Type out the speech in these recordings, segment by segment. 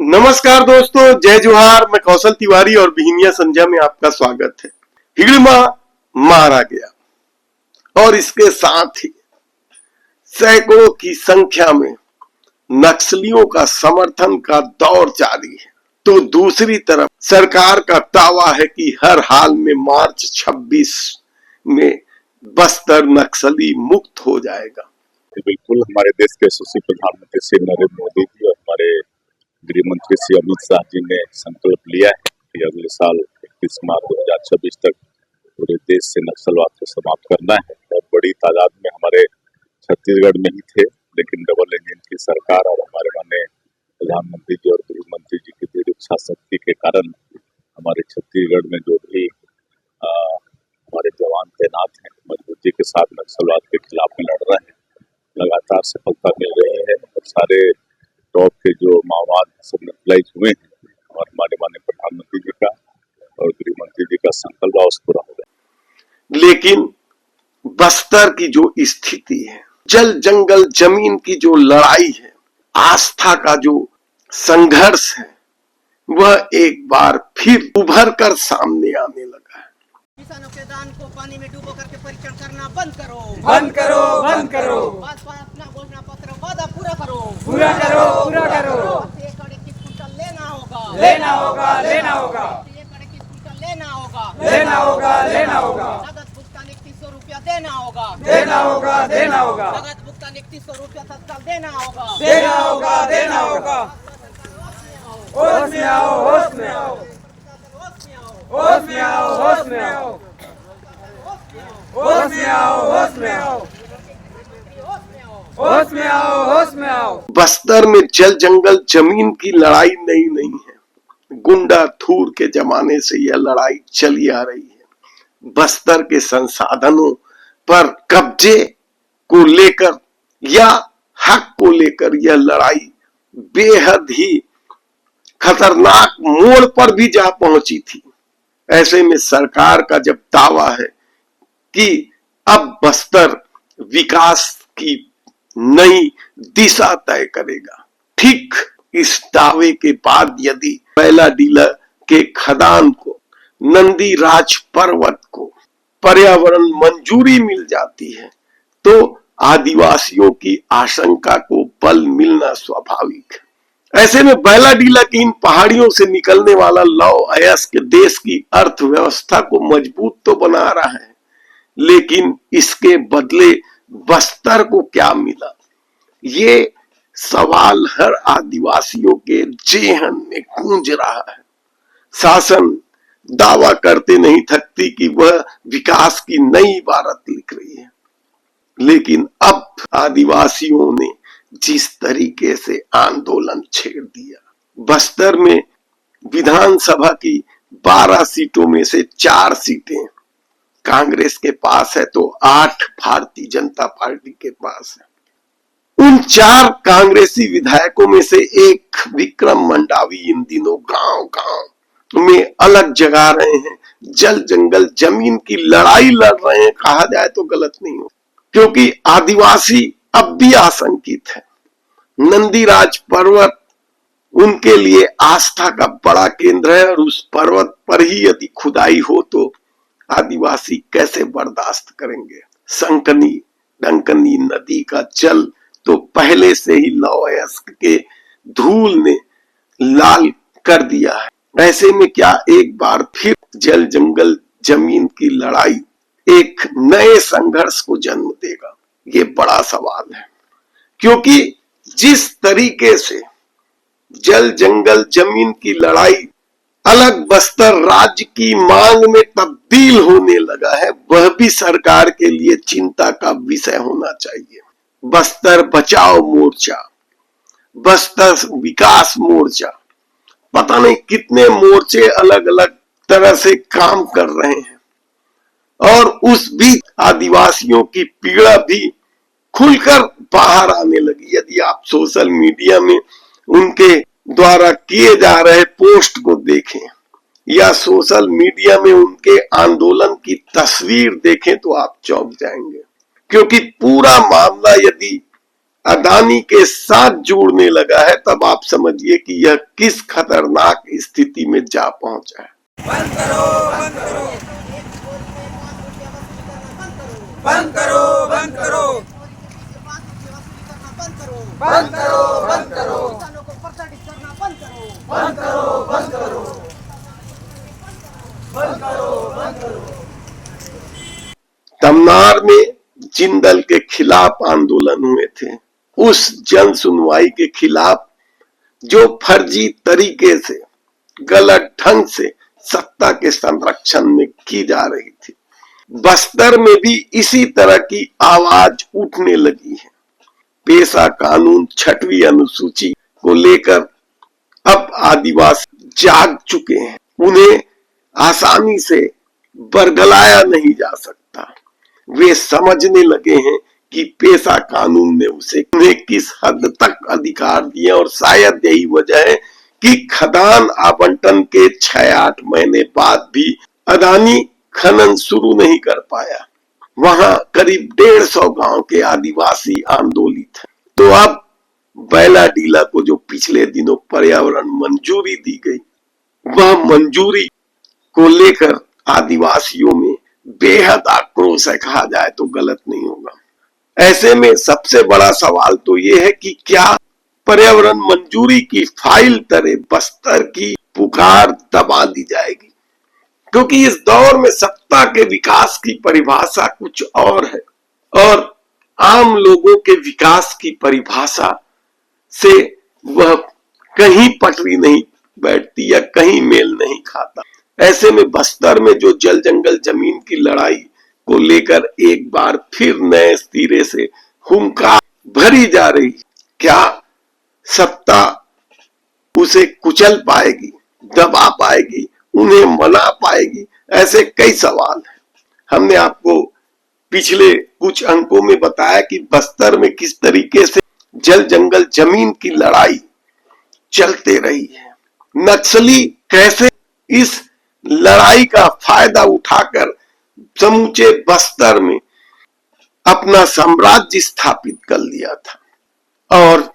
नमस्कार दोस्तों, जय जोहार। मैं कौशल तिवारी और बिहिनिया संध्या में आपका स्वागत है। हिड़मा मारा गया और इसके साथ ही सैकड़ों की संख्या में नक्सलियों का समर्थन का दौर जारी है। तो दूसरी तरफ सरकार का दावा है कि हर हाल में मार्च 26 में बस्तर नक्सली मुक्त हो जाएगा। बिल्कुल, हमारे देश के यशस्वी प्रधानमंत्री श्री नरेंद्र मोदी जी और हमारे गृह मंत्री श्री अमित शाह जी ने संकल्प लिया है कि अगले साल 31 मार्च 2026 तक पूरे देश से नक्सलवाद को समाप्त करना है। और बड़ी तादाद में हमारे छत्तीसगढ़ में ही थे, लेकिन डबल इंजन की सरकार और हमारे माननीय प्रधानमंत्री जी और गृह मंत्री जी की दृढ़ इच्छा शक्ति के कारण हमारे छत्तीसगढ़ में जो भी हमारे जवान तैनात हैं, मजबूती के साथ नक्सलवाद के खिलाफ में लड़ रहे हैं। लगातार सफलता मिल रही है और सारे टॉप के जो माओवाद सब न्यूट्रलाइज हुए हैं और हमारे माननीय प्रधानमंत्री जी का और गृह मंत्री जी का संकल्प अवश्य पूरा होगा। लेकिन बस्तर की जो स्थिति है, जल जंगल जमीन की जो लड़ाई है, आस्था का जो संघर्ष है, वह एक बार फिर उभर कर सामने आने लगा है। किसानों के दान को पानी में डूबो करके परीक्षण करना बंद करो, बंद करो, बंद करो। भाजपा अपना घोषणा पत्र वादा पूरा करो, पूरा करो, पूरा करो। 21 कुंटल लेना होगा, लेना होगा, लेना होगा, 21 कुंटल लेना होगा, लेना होगा, लेना होगा। नगद भुगतान 3100 रुपया देना होगा, देना होगा, देना होगा, नगद भुगतान 3100 रुपया तत्काल देना होगा, देना होगा, देना होगा। होश में आओ, होश में आओ, होश में आओ, होश में आओ, होश में आओ, होश में आओ, होश में आओ, होश में आओ। बस्तर में जल जंगल जमीन की लड़ाई नई नहीं है। गुंडा थूर के जमाने से यह लड़ाई चली आ रही है। बस्तर के संसाधनों पर कब्जे को लेकर या हक को लेकर यह लड़ाई बेहद ही खतरनाक मोड़ पर भी जा पहुंची थी। ऐसे में सरकार का जब दावा है कि अब बस्तर विकास की नई दिशा तय करेगा, ठीक इस दावे के बाद यदि बैलाडीला के खदान को, नंदी राज पर्वत को पर्यावरण मंजूरी मिल जाती है तो आदिवासियों की आशंका को बल मिलना स्वाभाविक है। ऐसे में बैलाडीला की इन पहाड़ियों से निकलने वाला लौह अयस्क देश की अर्थव्यवस्था को मजबूत तो बना रहा है, लेकिन इसके बदले बस्तर को क्या मिला, ये सवाल हर आदिवासियों के जेहन में गूंज रहा है। शासन दावा करते नहीं थकती कि वह विकास की नई इबारत लिख रही है, लेकिन अब आदिवासियों ने जिस तरीके से आंदोलन छेड़ दिया, बस्तर में विधानसभा की 12 सीटों में से 4 सीटें कांग्रेस के पास है तो 8 भारतीय जनता पार्टी के पास है। उन 4 कांग्रेसी विधायकों में से एक विक्रम मंडावी इन दिनों गांव-गांव में अलग जगा रहे हैं, जल जंगल जमीन की लड़ाई लड़ रहे हैं, कहा जाए तो गलत नहीं हो, क्योंकि आदिवासी अब भी आशंकित है। नंदीराज पर्वत उनके लिए आस्था का बड़ा केंद्र है और उस पर्वत पर ही यदि खुदाई हो तो आदिवासी कैसे बर्दाश्त करेंगे। संकनी डंकनी नदी का जल तो पहले से ही लौह अयस्क के धूल ने लाल कर दिया है। ऐसे में क्या एक बार फिर जल जंगल जमीन की लड़ाई एक नए संघर्ष को जन्म देगा? ये बड़ा सवाल है, क्योंकि जिस तरीके से जल जंगल जमीन की लड़ाई अलग बस्तर राज्य की मांग में तब्दील होने लगा है, वह भी सरकार के लिए चिंता का विषय होना चाहिए। बस्तर बचाओ मोर्चा, बस्तर विकास मोर्चा, पता नहीं कितने मोर्चे अलग अलग तरह से काम कर रहे हैं और उस बीच आदिवासियों की पीड़ा भी खुलकर बाहर आने लगी। यदि आप सोशल मीडिया में उनके द्वारा किए जा रहे पोस्ट को देखें या सोशल मीडिया में उनके आंदोलन की तस्वीर देखें तो आप चौंक जाएंगे, क्योंकि पूरा मामला यदि अदानी के साथ जुड़ने लगा है, तब आप समझिए कि यह किस खतरनाक स्थिति में जा पहुंचा है। बंद करो, बंद करो, बंद करो, बंद करो, बंद करो, बंद करो, किसानों को प्रताड़ित करना बंद करो, बंद करो, बंद करो, बंद करो, बंद करो। तमनार में जिंदल के खिलाफ आंदोलन हुए थे, उस जन सुनवाई के खिलाफ जो फर्जी तरीके से, गलत ढंग से सत्ता के संरक्षण में की जा रही थी। बस्तर में भी इसी तरह की आवाज उठने लगी है। पेशा कानून 6वीं अनुसूची को लेकर अब आदिवासी जाग चुके हैं, उन्हें आसानी से बरगलाया नहीं जा सकता। वे समझने लगे हैं कि पेशा कानून ने उन्हें किस हद तक अधिकार दिए, और शायद यही वजह है कि खदान आवंटन के 6-8 महीने बाद भी अदानी खनन शुरू नहीं कर पाया। वहां करीब 150 गांव के आदिवासी आंदोलित हैं। तो अब बैलाडीला को जो पिछले दिनों पर्यावरण मंजूरी दी गई, वह मंजूरी को लेकर आदिवासियों में बेहद आक्रोश है, कहा जाए तो गलत नहीं होगा। ऐसे में सबसे बड़ा सवाल तो यह है कि क्या पर्यावरण मंजूरी की फाइल तरह बस्तर की पुकार दबा दी जाएगी, क्योंकि इस दौर में सत्ता के विकास की परिभाषा कुछ और है और आम लोगों के विकास की परिभाषा से वह कहीं पटरी नहीं बैठती या कहीं मेल नहीं खाता। ऐसे में बस्तर में जो जल जंगल जमीन की लड़ाई को लेकर एक बार फिर नए सिरे से हुंकार भरी जा रही, क्या सत्ता उसे कुचल पाएगी, दबा पाएगी, उन्हें मना पाएगी? ऐसे कई सवाल हैं। हमने आपको पिछले कुछ अंकों में बताया कि बस्तर में किस तरीके से जल जंगल जमीन की लड़ाई चलते रही है। नक्सली कैसे इस लड़ाई का फायदा उठाकर समूचे बस्तर में अपना साम्राज्य स्थापित कर लिया था। और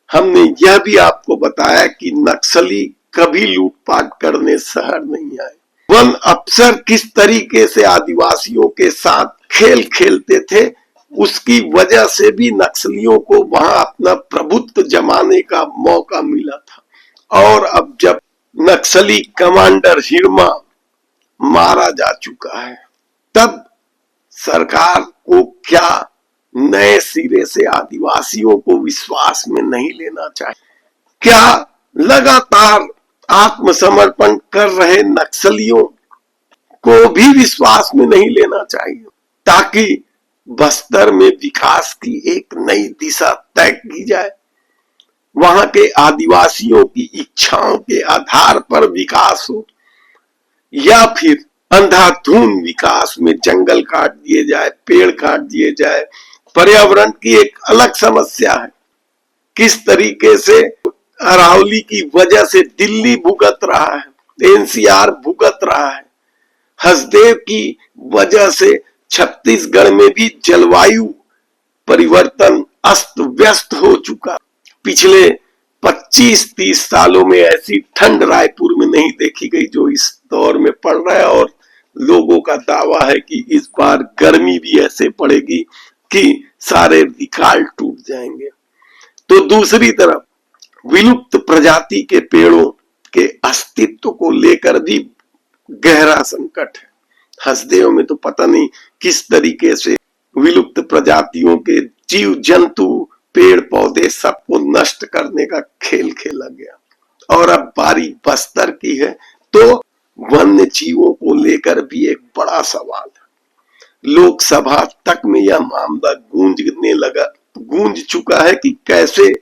हमने यह भी आपको बताया कि नक्सली कभी लूटपाट करने शहर नहीं आए। वन अफसर किस तरीके से आदिवासियों के साथ खेल खेलते थे, उसकी वजह से भी नक्सलियों को वहां अपना प्रभुत्व जमाने का मौका मिला था। और अब जब नक्सली कमांडर हिरमा मारा जा चुका है, तब सरकार को क्या नए सिरे से आदिवासियों को विश्वास में नहीं लेना चाहिए? क्या लगातार आत्मसमर्पण कर रहे नक्सलियों को भी विश्वास में नहीं लेना चाहिए, ताकि बस्तर में विकास की एक नई दिशा तय की जाए, वहां के आदिवासियों की इच्छाओं के आधार पर विकास हो, या फिर अंधाधुंध विकास में जंगल काट दिए जाए, पेड़ काट दिए जाए? पर्यावरण की एक अलग समस्या है। किस तरीके से अरावली की वजह से दिल्ली भुगत रहा है, एनसीआर भुगत रहा है। हसदेव की वजह से छत्तीसगढ़ में भी जलवायु परिवर्तन अस्त व्यस्त हो चुका। पिछले 25-30 सालों में ऐसी ठंड रायपुर में नहीं देखी गई जो इस दौर में पड़ रहा है, और लोगों का दावा है कि इस बार गर्मी भी ऐसे पड़ेगी कि सारे रिकॉर्ड टूट जाएंगे। तो दूसरी तरफ विलुप्त प्रजाति के पेड़ों के अस्तित्व को लेकर भी गहरा संकट है। हसदेव में तो पता नहीं किस तरीके से विलुप्त प्रजातियों के जीव जंतु, पेड़ पौधे सबको नष्ट करने का खेल खेला गया। और अब बारी बस्तर की है, तो वन्य जीवों को लेकर भी एक बड़ा सवाल है। लोकसभा तक में यह मामला गूंज चुका है कि कैसे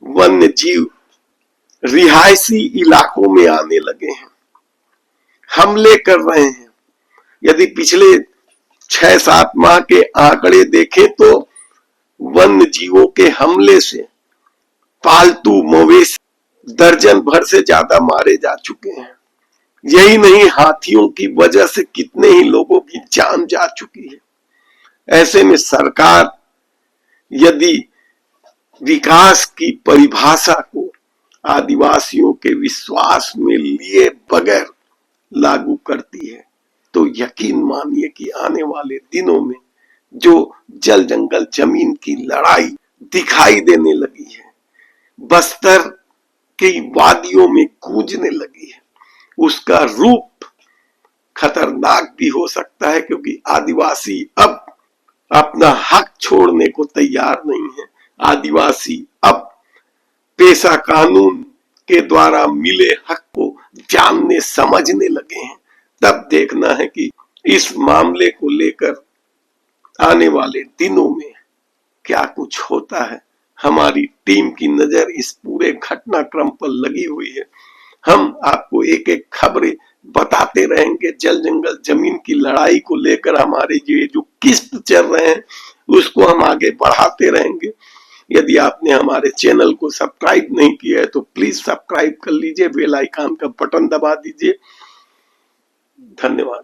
वन्य जीव रिहायशी इलाकों में आने लगे हैं, हमले कर रहे हैं। यदि पिछले 6-7 माह के आंकड़े देखें तो वन्य जीवों के हमले से पालतू मवेशी दर्जन भर से ज्यादा मारे जा चुके हैं। यही नहीं, हाथियों की वजह से कितने ही लोगों की जान जा चुकी है। ऐसे में सरकार यदि विकास की परिभाषा को आदिवासियों के विश्वास में लिए बगैर लागू करती है, तो यकीन मानिए कि आने वाले दिनों में जो जल जंगल जमीन की लड़ाई दिखाई देने लगी है, बस्तर की वादियों में गूंजने लगी है, उसका रूप खतरनाक भी हो सकता है, क्योंकि आदिवासी अब अपना हक छोड़ने को तैयार नहीं है। आदिवासी अब पेशा कानून के द्वारा मिले हक को जानने समझने लगे हैं। तब देखना है कि इस मामले को लेकर आने वाले दिनों में क्या कुछ होता है। हमारी टीम की नजर इस पूरे घटनाक्रम पर लगी हुई है। हम आपको एक एक खबरें बताते रहेंगे। जल जंगल जमीन की लड़ाई को लेकर हमारे ये जो किस्त चल रहे हैं उसको हम आगे बढ़ाते रहेंगे। यदि आपने हमारे चैनल को सब्सक्राइब नहीं किया है तो प्लीज सब्सक्राइब कर लीजिए, बेल आइकन का बटन दबा दीजिए। धन्यवाद।